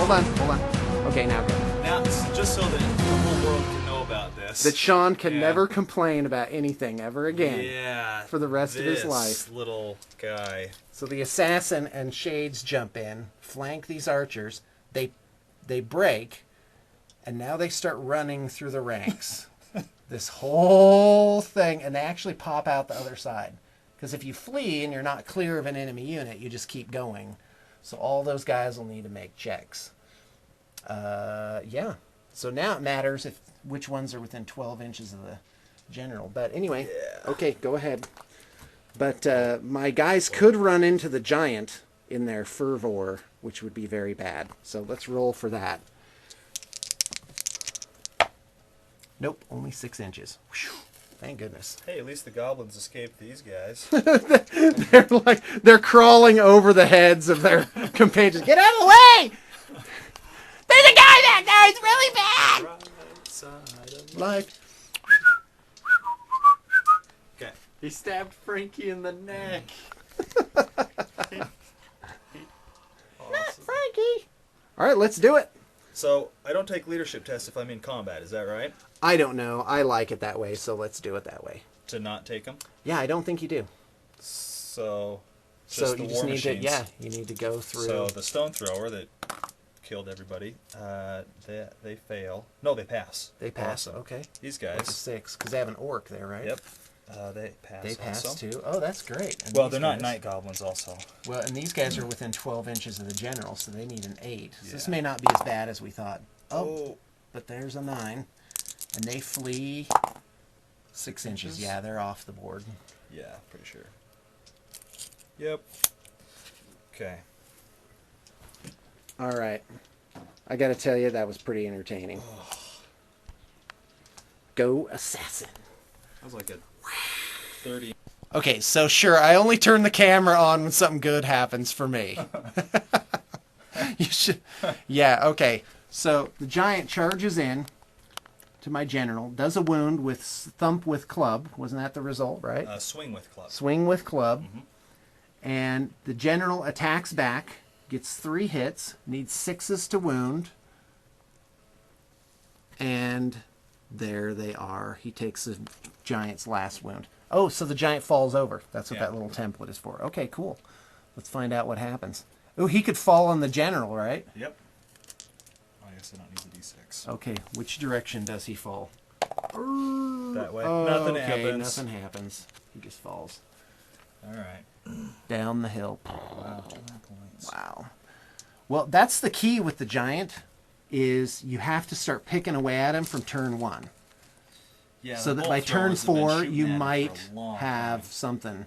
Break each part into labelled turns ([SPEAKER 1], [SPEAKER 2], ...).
[SPEAKER 1] hold on, hold on. Okay, now go.
[SPEAKER 2] Now, just so that the whole world can know about this.
[SPEAKER 1] That Sean can never complain about anything ever again.
[SPEAKER 2] Yeah.
[SPEAKER 1] For the rest of his life.
[SPEAKER 2] This little guy.
[SPEAKER 1] So the assassin and Shades jump in, flank these archers. They break, and now they start running through the ranks. This whole thing, and they actually pop out the other side. Because if you flee and you're not clear of an enemy unit, you just keep going. So all those guys will need to make checks. Yeah. So now it matters which ones are within 12 inches of the general. But anyway, okay, go ahead. But my guys could run into the giant in their fervor, which would be very bad. So let's roll for that. Nope, only 6 inches. Whew. Thank goodness.
[SPEAKER 2] Hey, at least the goblins escaped these guys.
[SPEAKER 1] they're crawling over the heads of their companions. Get out of the way! There's a guy back there. It's really bad. Like,
[SPEAKER 2] okay.
[SPEAKER 3] He stabbed Frankie in the neck.
[SPEAKER 1] Awesome. Frankie. All right, let's do it.
[SPEAKER 2] So I don't take leadership tests if I'm in combat. Is that right?
[SPEAKER 1] I don't know. I like it that way, so let's do it that way.
[SPEAKER 2] To not take them?
[SPEAKER 1] Yeah, I don't think you do.
[SPEAKER 2] So,
[SPEAKER 1] So
[SPEAKER 2] the
[SPEAKER 1] you
[SPEAKER 2] war
[SPEAKER 1] just need
[SPEAKER 2] machines.
[SPEAKER 1] to, yeah, you need to go through.
[SPEAKER 2] So the stone thrower that killed everybody, they fail. No, they pass.
[SPEAKER 1] They pass.
[SPEAKER 2] Awesome.
[SPEAKER 1] Okay.
[SPEAKER 2] These
[SPEAKER 1] That's a
[SPEAKER 2] guys.
[SPEAKER 1] 6 because they have an orc there, right?
[SPEAKER 2] Yep. They pass.
[SPEAKER 1] They pass
[SPEAKER 2] also.
[SPEAKER 1] too. Oh, that's great. And
[SPEAKER 2] Well,
[SPEAKER 1] these
[SPEAKER 2] they're not
[SPEAKER 1] guys-
[SPEAKER 2] night goblins also.
[SPEAKER 1] Well, and these guys are within 12 inches of the general, so they need an 8. So this
[SPEAKER 2] Yeah.
[SPEAKER 1] may not be as bad as we thought. Oh, but there's a 9. And they flee 6 inches. Yeah, they're off the board.
[SPEAKER 2] Yeah, pretty sure. Yep. Okay.
[SPEAKER 1] All right. I got to tell you, that was pretty entertaining. Go assassin.
[SPEAKER 2] That was like a 30.
[SPEAKER 1] Okay, so sure, I only turn the camera on when something good happens for me. You should. Yeah, okay. So the giant charges in to my general, does a wound with thump with club. Wasn't that the result, right?
[SPEAKER 2] Swing with club.
[SPEAKER 1] Swing with club. And the general attacks back, gets 3 hits, needs 6s to wound. And there they are. He takes the giant's last wound. Oh, so the giant falls over. That's what that little template is for. Okay, cool. Let's find out what happens. Oh, he could fall on the general, right?
[SPEAKER 2] Yep. I guess I don't need the d6.
[SPEAKER 1] Okay, which direction does he fall?
[SPEAKER 2] That way.
[SPEAKER 1] Oh,
[SPEAKER 2] Nothing
[SPEAKER 1] okay,
[SPEAKER 2] happens.
[SPEAKER 1] nothing happens. He just falls.
[SPEAKER 2] All right.
[SPEAKER 1] Down the hill.
[SPEAKER 2] Wow. 2 points.
[SPEAKER 1] Wow. Well, that's the key with the giant, is you have to start picking away at him from turn 1.
[SPEAKER 2] Yeah,
[SPEAKER 1] So
[SPEAKER 2] the
[SPEAKER 1] that by
[SPEAKER 2] bolt
[SPEAKER 1] turn
[SPEAKER 2] throwers have been
[SPEAKER 1] 4,
[SPEAKER 2] shooting
[SPEAKER 1] you
[SPEAKER 2] at him for
[SPEAKER 1] might
[SPEAKER 2] a long
[SPEAKER 1] have
[SPEAKER 2] time.
[SPEAKER 1] something.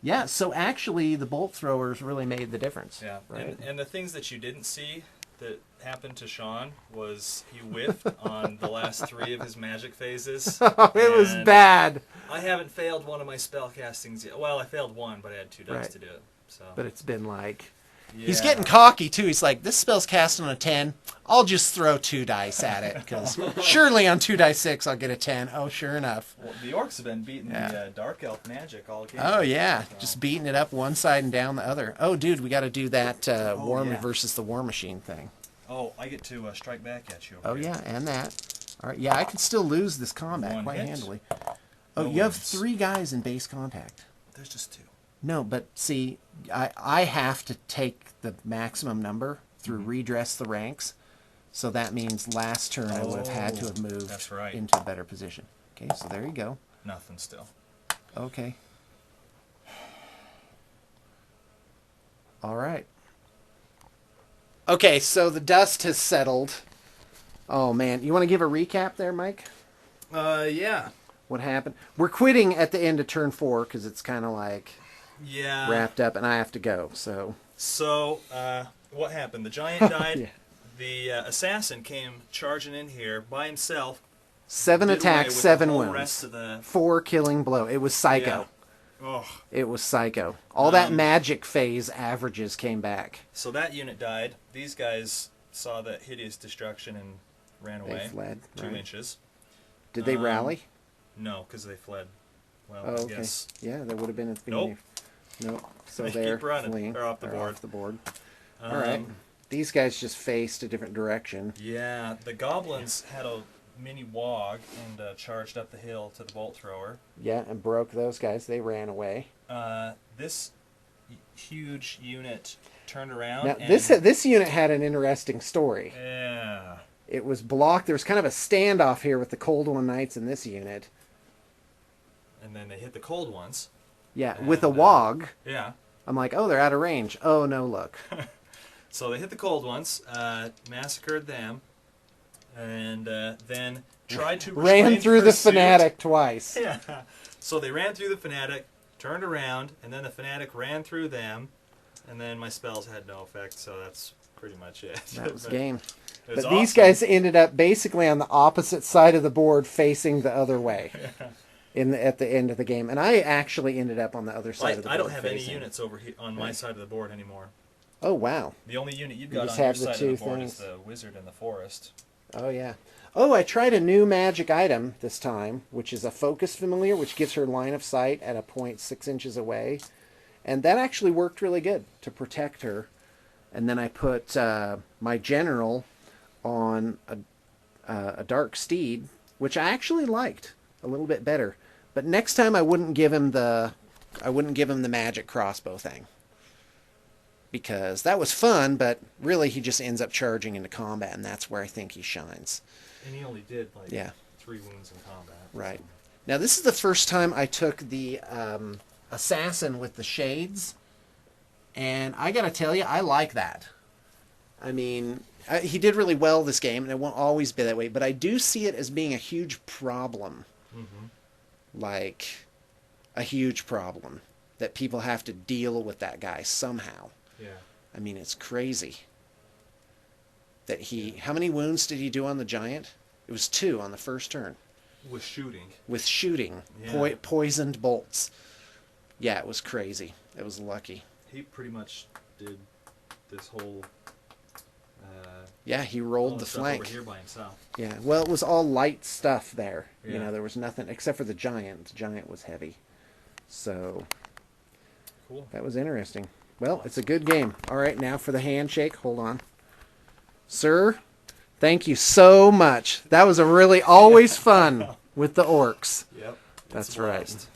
[SPEAKER 1] Yeah, so actually the bolt throwers really made the difference.
[SPEAKER 2] Yeah,
[SPEAKER 1] Right?
[SPEAKER 2] and the things that you didn't see that happened to Sean was he whiffed on the last 3 of his magic phases.
[SPEAKER 1] It was
[SPEAKER 2] and
[SPEAKER 1] bad.
[SPEAKER 2] I haven't failed one of my spell castings yet. Well, I failed one, but I had 2 dice
[SPEAKER 1] Right.
[SPEAKER 2] to do it. So.
[SPEAKER 1] But it's been like...
[SPEAKER 2] Yeah.
[SPEAKER 1] He's getting cocky, too. He's like, this spell's cast on a 10. I'll just throw 2 dice at it, because surely on 2 dice 6 I'll get a 10. Oh, sure enough.
[SPEAKER 2] Well, the orcs have been beating
[SPEAKER 1] Yeah.
[SPEAKER 2] the dark elf magic all game.
[SPEAKER 1] Oh, yeah.
[SPEAKER 2] So.
[SPEAKER 1] Just beating it up one side and down the other. Oh, dude, we got to do that War
[SPEAKER 2] yeah.
[SPEAKER 1] versus the War Machine thing.
[SPEAKER 2] Oh, I get to strike back at you.
[SPEAKER 1] Oh, yeah, and that. All right, yeah, I can still lose this combat
[SPEAKER 2] One
[SPEAKER 1] quite
[SPEAKER 2] hit.
[SPEAKER 1] handily. Oh,
[SPEAKER 2] No
[SPEAKER 1] you have
[SPEAKER 2] wounds.
[SPEAKER 1] 3 guys in base contact.
[SPEAKER 2] There's just 2.
[SPEAKER 1] No, but see, I have to take the maximum number through redress the ranks. So that means last turn I would have had to have moved
[SPEAKER 2] That's right.
[SPEAKER 1] into a better position. Okay, so there you go.
[SPEAKER 2] Nothing still.
[SPEAKER 1] Okay. All right. Okay, so the dust has settled. Oh, man. You want to give a recap there, Mike?
[SPEAKER 2] Yeah.
[SPEAKER 1] What happened? We're quitting at the end of turn 4 because it's kind of like
[SPEAKER 2] Yeah.
[SPEAKER 1] wrapped up and I have to go, so...
[SPEAKER 2] So, what happened? The giant died.
[SPEAKER 1] Yeah.
[SPEAKER 2] The assassin came charging in here by himself.
[SPEAKER 1] 7
[SPEAKER 2] did away
[SPEAKER 1] attacks,
[SPEAKER 2] with
[SPEAKER 1] 7
[SPEAKER 2] the whole
[SPEAKER 1] wounds.
[SPEAKER 2] rest of the...
[SPEAKER 1] 4 killing blow. It was psycho.
[SPEAKER 2] Yeah. Oh.
[SPEAKER 1] It was psycho. All that magic phase averages came back.
[SPEAKER 2] So that unit died. These guys saw the hideous destruction and ran away.
[SPEAKER 1] They fled.
[SPEAKER 2] 2
[SPEAKER 1] right.
[SPEAKER 2] inches.
[SPEAKER 1] Did they rally?
[SPEAKER 2] No, because they fled. Well,
[SPEAKER 1] Oh,
[SPEAKER 2] I
[SPEAKER 1] okay.
[SPEAKER 2] guess.
[SPEAKER 1] Yeah, they would have been at the beginning. Nope. So
[SPEAKER 2] They
[SPEAKER 1] they're
[SPEAKER 2] keep running.
[SPEAKER 1] fleeing.
[SPEAKER 2] They're off the board.
[SPEAKER 1] Off the board. All right. these guys just faced a different direction.
[SPEAKER 2] Yeah, the goblins had a mini wog and charged up the hill to the bolt thrower.
[SPEAKER 1] Yeah, and broke those guys. They ran away.
[SPEAKER 2] This huge unit turned around.
[SPEAKER 1] Now,
[SPEAKER 2] and,
[SPEAKER 1] this unit had an interesting story.
[SPEAKER 2] Yeah.
[SPEAKER 1] It was blocked. There was kind of a standoff here with the Cold One Knights in this unit.
[SPEAKER 2] And then they hit the cold ones.
[SPEAKER 1] Yeah,
[SPEAKER 2] And,
[SPEAKER 1] with a wog.
[SPEAKER 2] Yeah.
[SPEAKER 1] I'm like, oh, they're out of range. Oh, no, look.
[SPEAKER 2] So they hit the cold ones, massacred them, and then tried to
[SPEAKER 1] Ran through the
[SPEAKER 2] pursuit.
[SPEAKER 1] fanatic twice.
[SPEAKER 2] Yeah. So they ran through the fanatic, turned around, and then the fanatic ran through them, and then my spells had no effect. So that's pretty much it.
[SPEAKER 1] That was game.
[SPEAKER 2] It was
[SPEAKER 1] But these
[SPEAKER 2] awesome.
[SPEAKER 1] guys ended up basically on the opposite side of the board, facing the other way. At the end of the game, and I actually ended up on the other side of the board.
[SPEAKER 2] I don't have
[SPEAKER 1] facing.
[SPEAKER 2] any units over here on my side of the board anymore.
[SPEAKER 1] Oh wow!
[SPEAKER 2] The only unit you've
[SPEAKER 1] You
[SPEAKER 2] got
[SPEAKER 1] just
[SPEAKER 2] on your
[SPEAKER 1] have the
[SPEAKER 2] side
[SPEAKER 1] two
[SPEAKER 2] of the board
[SPEAKER 1] things.
[SPEAKER 2] is the wizard in the forest.
[SPEAKER 1] Oh yeah. Oh, I tried a new magic item this time, which is a focus familiar, which gives her line of sight at a point 6 inches away, and that actually worked really good to protect her. And then I put my general on a dark steed, which I actually liked a little bit better. But next time I wouldn't give him the magic crossbow thing. Because that was fun, but really he just ends up charging into combat, and that's where I think he shines.
[SPEAKER 2] And he only did like 3 wounds in combat.
[SPEAKER 1] Right. Now this is the first time I took the assassin with the shades, and I gotta tell you, I like that. I mean, he did really well this game, and it won't always be that way, but I do see it as being a huge problem.
[SPEAKER 2] Mm-hmm.
[SPEAKER 1] Like a huge problem that people have to deal with that guy somehow.
[SPEAKER 2] Yeah.
[SPEAKER 1] I mean, it's crazy that he... How many wounds did he do on the giant? It was 2 on the first turn.
[SPEAKER 2] With shooting.
[SPEAKER 1] With shooting.
[SPEAKER 2] Yeah.
[SPEAKER 1] Poisoned bolts. Yeah, it was crazy. It was lucky.
[SPEAKER 2] He pretty much did this whole...
[SPEAKER 1] Yeah, he rolled the
[SPEAKER 2] stuff
[SPEAKER 1] flank.
[SPEAKER 2] over here by himself.
[SPEAKER 1] Yeah, well, it was all light stuff there. You
[SPEAKER 2] Yeah.
[SPEAKER 1] know, there was nothing except for the giant. The giant was heavy. So,
[SPEAKER 2] Cool.
[SPEAKER 1] that was interesting. Well, it's a good game. All right, now for the handshake. Hold on. Sir, thank you so much. That was a really always fun with the orcs.
[SPEAKER 2] Yep.
[SPEAKER 1] That's
[SPEAKER 2] It's a
[SPEAKER 1] right.
[SPEAKER 2] blast.